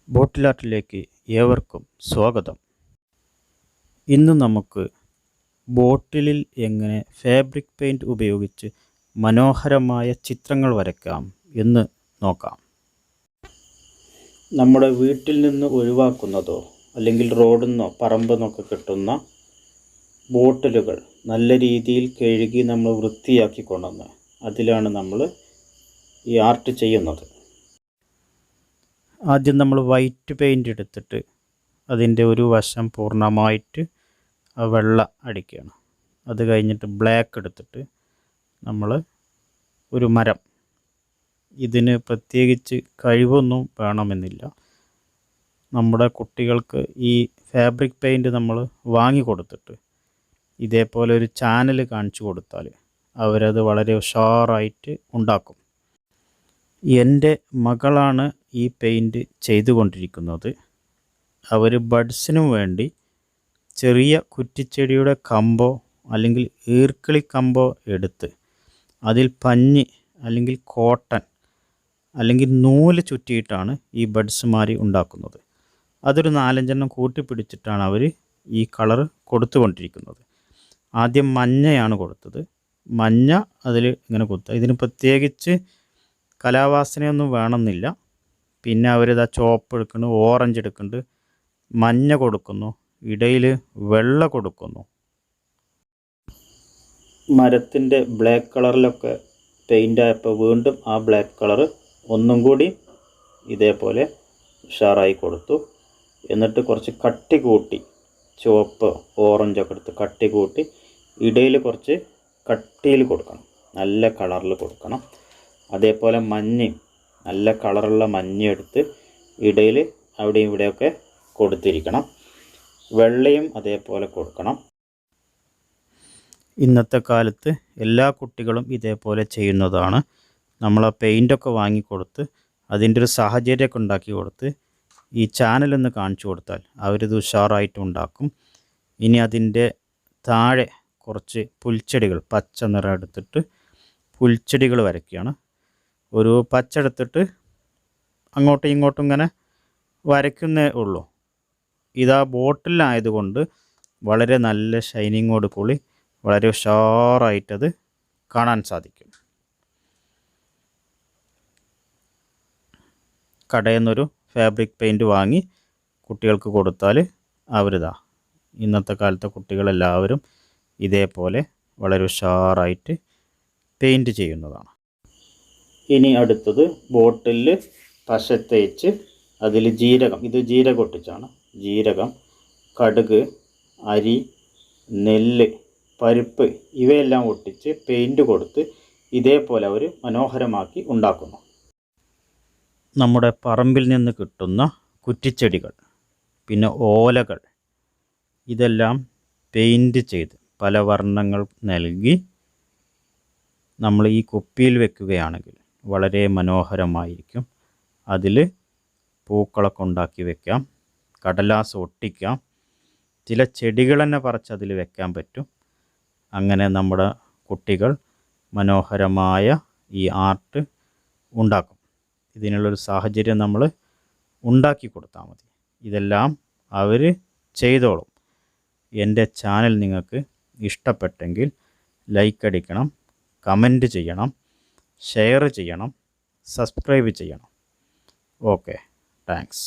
ബോട്ടിൽ ആർട്ടിലേക്ക് ഏവർക്കും സ്വാഗതം. ഇന്ന് നമുക്ക് ബോട്ടിലിൽ എങ്ങനെ ഫാബ്രിക് പെയിൻറ്റ് ഉപയോഗിച്ച് മനോഹരമായ ചിത്രങ്ങൾ വരയ്ക്കാം എന്ന് നോക്കാം. നമ്മുടെ വീട്ടിൽ നിന്ന് ഒഴിവാക്കുന്നതോ അല്ലെങ്കിൽ റോഡിൽ നിന്നോ പറമ്പിൽ നിന്നൊക്കെ കിട്ടുന്ന ബോട്ടിലുകൾ നല്ല രീതിയിൽ കഴുകി നമ്മൾ വൃത്തിയാക്കി കൊണ്ടുവന്ന് അതിലാണ് നമ്മൾ ഈ ആർട്ട് ചെയ്യുന്നത്. ആദ്യം നമ്മൾ വൈറ്റ് പെയിൻ്റ് എടുത്തിട്ട് അതിൻ്റെ ഒരു വശം പൂർണ്ണമായിട്ട് വെള്ള അടിക്കുകയാണ്. അത് കഴിഞ്ഞിട്ട് ബ്ലാക്ക് എടുത്തിട്ട് നമ്മൾ ഒരു മരം, ഇതിന് പ്രത്യേകിച്ച് കഴിവൊന്നും വേണമെന്നില്ല. നമ്മുടെ കുട്ടികൾക്ക് ഈ ഫാബ്രിക് പെയിൻറ്റ് നമ്മൾ വാങ്ങിക്കൊടുത്തിട്ട് ഇതേപോലെ ഒരു ചാനൽ കാണിച്ചു കൊടുത്താൽ അവരത് വളരെ ഉഷാറായിട്ട് ഉണ്ടാക്കും. എൻ്റെ മകളാണ് ഈ പെയിൻറ്റ് ചെയ്തുകൊണ്ടിരിക്കുന്നത്. അവർ ബഡ്സിനും വേണ്ടി ചെറിയ കുറ്റിച്ചെടിയുടെ കമ്പോ അല്ലെങ്കിൽ ഈർക്കിളി കമ്പോ എടുത്ത് അതിൽ പഞ്ഞി അല്ലെങ്കിൽ കോട്ടൺ അല്ലെങ്കിൽ നൂല് ചുറ്റിയിട്ടാണ് ഈ ബഡ്സ് ഉണ്ടാക്കുന്നത്. അതൊരു 4-5 കൂട്ടിപ്പിടിച്ചിട്ടാണ് അവർ ഈ കളർ കൊടുത്തുകൊണ്ടിരിക്കുന്നത്. ആദ്യം മഞ്ഞയാണ് കൊടുത്തത്. മഞ്ഞ അതിൽ ഇങ്ങനെ കുത്തുക. ഇതിന് പ്രത്യേകിച്ച് കലാവാസനയൊന്നും വേണമെന്നില്ല. പിന്നെ അവരിതാ ചുവപ്പ് എടുക്കുന്നു, ഓറഞ്ച് എടുക്കുന്നുണ്ട്, മഞ്ഞ കൊടുക്കുന്നു, ഇടയിൽ വെള്ള കൊടുക്കുന്നു. മരത്തിൻ്റെ ബ്ലാക്ക് കളറിലൊക്കെ പെയിൻ്റ് ആയപ്പോൾ വീണ്ടും ആ ബ്ലാക്ക് കളർ ഒന്നും കൂടി ഇതേപോലെ ഉഷാറായി കൊടുത്തു. എന്നിട്ട് കുറച്ച് കട്ടി കൂട്ടി ചുവപ്പ് ഓറഞ്ചൊക്കെ എടുത്ത് കട്ടി കൂട്ടി ഇടയിൽ കുറച്ച് കട്ടിയിൽ കൊടുക്കണം, നല്ല കളറിൽ കൊടുക്കണം. അതേപോലെ മഞ്ഞയും നല്ല കളറുള്ള മഞ്ഞ എടുത്ത് ഇടയിൽ അവിടെയും ഇവിടെയൊക്കെ കൊടുത്തിരിക്കണം. വെള്ളയും അതേപോലെ കൊടുക്കണം. ഇന്നത്തെ കാലത്ത് എല്ലാ കുട്ടികളും ഇതേപോലെ ചെയ്യുന്നതാണ്. നമ്മൾ ആ പെയിൻ്റൊക്കെ വാങ്ങിക്കൊടുത്ത് അതിൻ്റെ ഒരു സാഹചര്യമൊക്കെ ഉണ്ടാക്കി കൊടുത്ത് ഈ ചാനലൊന്ന് കാണിച്ചു കൊടുത്താൽ അവരിത് ഉഷാറായിട്ട് ഉണ്ടാക്കും. ഇനി അതിൻ്റെ താഴെ കുറച്ച് പുൽച്ചെടികൾ പച്ച നിറം എടുത്തിട്ട് പുൽച്ചെടികൾ വരയ്ക്കുകയാണ്. ഒരു പച്ച എടുത്തിട്ട് അങ്ങോട്ടും ഇങ്ങോട്ടും ഇങ്ങനെ വരയ്ക്കുന്നേ ഉള്ളൂ. ഇതാ ബോട്ടിലായതുകൊണ്ട് വളരെ നല്ല ഷൈനിങ്ങോട് കൂടി വളരെ ഉഷാറായിട്ടത് കാണാൻ സാധിക്കും. കടയിൽ നിന്നൊരു ഫാബ്രിക് പെയിൻറ്റ് വാങ്ങി കുട്ടികൾക്ക് കൊടുത്താൽ അവരിതാ ഇന്നത്തെ കാലത്തെ കുട്ടികളെല്ലാവരും ഇതേപോലെ വളരെ ഉഷാറായിട്ട് പെയിൻറ്റ് ചെയ്യുന്നതാണ്. ഇനി അടുത്തത് ബോട്ടിലിൽ പശ തേച്ച് അതിൽ ജീരകം, ഇത് ജീരകം ഒട്ടിച്ചാണ്, ജീരകം, കടുക്, അരി, നെല്ല്, പരിപ്പ് ഇവയെല്ലാം ഒട്ടിച്ച് പെയിൻറ്റ് കൊടുത്ത് ഇതേപോലെ അവർ മനോഹരമാക്കി ഉണ്ടാക്കുന്നു. നമ്മുടെ പറമ്പിൽ നിന്ന് കിട്ടുന്ന കുറ്റിച്ചെടികൾ, പിന്നെ ഓലകൾ, ഇതെല്ലാം പെയിൻറ്റ് ചെയ്ത് പല വർണ്ണങ്ങൾ നൽകി നമ്മൾ ഈ കുപ്പിയിൽ വെക്കുകയാണെങ്കിൽ വളരെ മനോഹരമായിരിക്കും. അതിൽ പൂക്കളൊക്കെ ഉണ്ടാക്കി വെക്കാം, കടലാസ് ഒട്ടിക്കാം, ചില ചെടികൾ തന്നെ പറിച്ച് അതിൽ വെക്കാൻ പറ്റും. അങ്ങനെ നമ്മുടെ കുട്ടികൾ മനോഹരമായ ഈ ആർട്ട് ഉണ്ടാക്കും. ഇതിനുള്ളൊരു സാഹചര്യം നമ്മൾ ഉണ്ടാക്കി കൊടുത്താൽ മതി. ഇതെല്ലാം അവർ ചെയ്തോളും. എൻ്റെ ചാനൽ നിങ്ങൾക്ക് ഇഷ്ടപ്പെട്ടെങ്കിൽ ലൈക്ക് അടിക്കണം, കമൻറ്റ് ചെയ്യണം, ഷെയർ ചെയ്യണം, സബ്സ്ക്രൈബ് ചെയ്യണം. Okay, thanks.